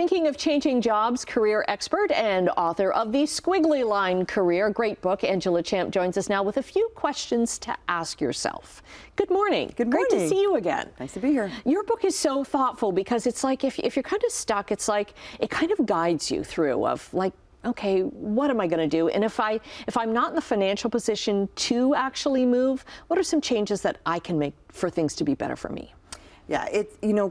Thinking of changing jobs, career expert and author of The Squiggly Line Career, great book, Angela Champ joins us now with a few questions to ask yourself. Good morning. Good morning. Great to see you again. Nice to be here. Your book is so thoughtful because it's like if you're kind of stuck, it's like it kind of guides you through of like, okay, what am I going to do? And if I'm not in the financial position to actually move, what are some changes that I can make for things to be better for me? Yeah,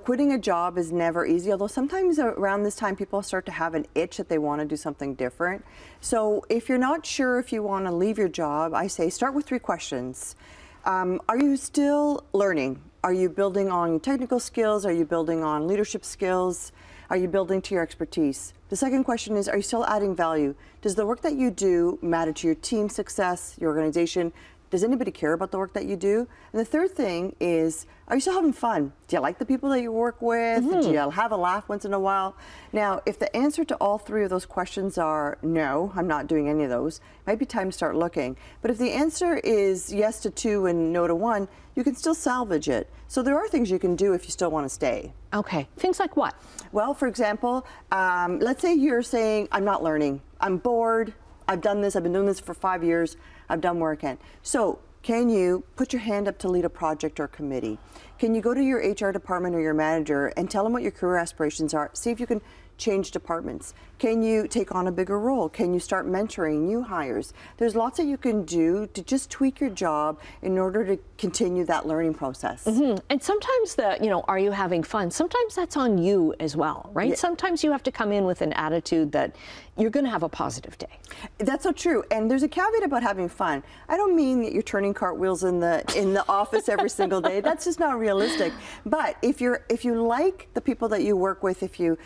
quitting a job is never easy, although sometimes around this time people start to have an itch that they want to do something different. So if you're not sure if you want to leave your job, I say start with 3 questions. Are you still learning? Are you building on technical skills? Are you building on leadership skills? Are you building to your expertise? The second question is, are you still adding value? Does the work that you do matter to your team's success, your organization? Does anybody care about the work that you do? And the third thing is, are you still having fun? Do you like the people that you work with? Do you have a laugh once in a while? Now, if the answer to all 3 of those questions are no, I'm not doing any of those, it might be time to start looking. But if the answer is yes to 2 and no to 1, you can still salvage it. So there are things you can do if you still want to stay. Okay, things like what? Well, for example, let's say you're saying, I'm not learning, I'm bored, I've done this, I've been doing this for 5 years, I've done where I can. So can you put your hand up to lead a project or committee? Can you go to your HR department or your manager and tell them what your career aspirations are? See if you can change departments. Can you take on a bigger role? Can you start mentoring new hires? There's lots that you can do to just tweak your job in order to continue that learning process. And sometimes are you having fun? Sometimes that's on you as well, right? Yeah. Sometimes you have to come in with an attitude that you're going to have a positive day. That's so true. And there's a caveat about having fun. I don't mean that you're turning cartwheels in the office every single day. That's just not realistic. But if you like the people that you work with, if you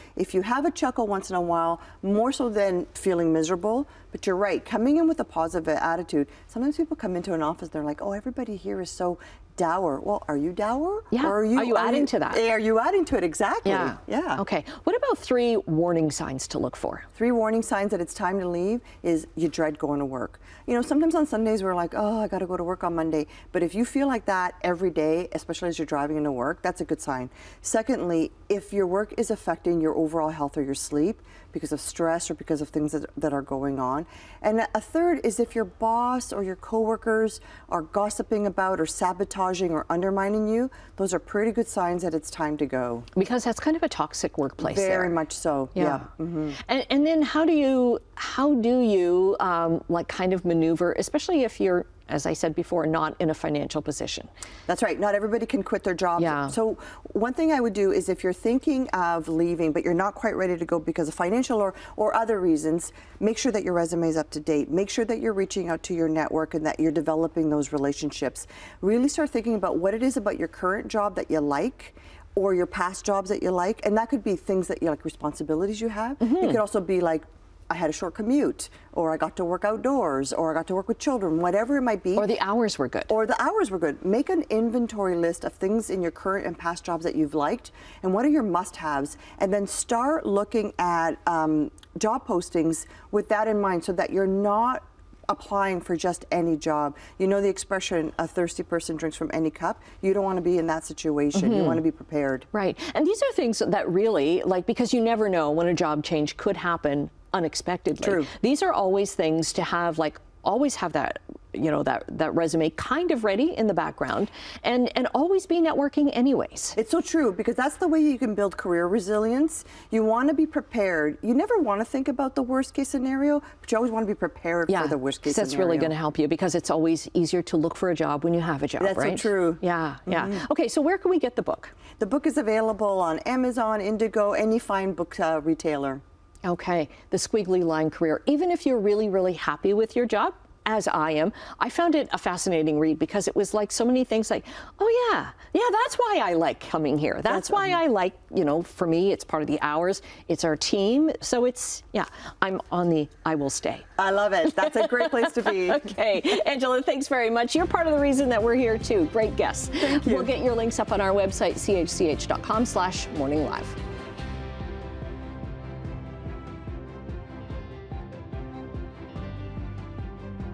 have a chuckle once in a while, more so than feeling miserable. But you're right, coming in with a positive attitude. Sometimes people come into an office, they're like, oh, everybody here is so dour. Well, are you dour? Yeah. Or are you adding to that? Are you adding to it? Exactly. Yeah. Okay. What about 3 warning signs to look for? 3 warning signs that it's time to leave is you dread going to work. Sometimes on Sundays we're like, oh, I got to go to work on Monday. But if you feel like that every day, especially as you're driving into work, that's a good sign. Secondly, if your work is affecting your overall health or your sleep because of stress or because of things that are going on. And a third is if your boss or your coworkers are gossiping about or sabotaging or undermining you, those are pretty good signs that it's time to go. Because that's kind of a toxic workplace. Very much so. Yeah. And then how do you like kind of maneuver, especially if you're, as I said before, not in a financial position? That's right. Not everybody can quit their job. Yeah. So one thing I would do is if you're thinking of leaving, but you're not quite ready to go because of financial or other reasons, make sure that your resume is up to date. Make sure that you're reaching out to your network and that you're developing those relationships. Really start thinking about what it is about your current job that you like, or your past jobs that you like. And that could be things that you like, responsibilities you have. It could also be like, I had a short commute, or I got to work outdoors, or I got to work with children, whatever it might be. Or the hours were good. Or the hours were good. Make an inventory list of things in your current and past jobs that you've liked, and what are your must-haves, and then start looking at job postings with that in mind so that you're not applying for just any job. You know the expression, a thirsty person drinks from any cup. You don't want to be in that situation. You want to be prepared. Right. And these are things that really, because you never know when a job change could happen unexpectedly. True. These are always things to have, always have that, that resume kind of ready in the background and always be networking anyways. It's so true, because that's the way you can build career resilience. You want to be prepared. You never want to think about the worst case scenario, but you always want to be prepared for the worst case scenario. That's really going to help you, because it's always easier to look for a job when you have a job, right? That's so true. Yeah. Okay, so where can we get the book? The book is available on Amazon, Indigo, any fine book retailer. Okay. The Squiggly Line Career. Even if you're really, really happy with your job, as I am, I found it a fascinating read, because it was like so many things like, oh yeah, that's why I like coming here. That's why I like, for me, it's part of the hours, it's our team. So it's, I'm on the I will stay. I love it. That's a great place to be. Okay. Angela, thanks very much. You're part of the reason that we're here too. Great guests. Thank you. We'll get your links up on our website, chch.com/morninglive.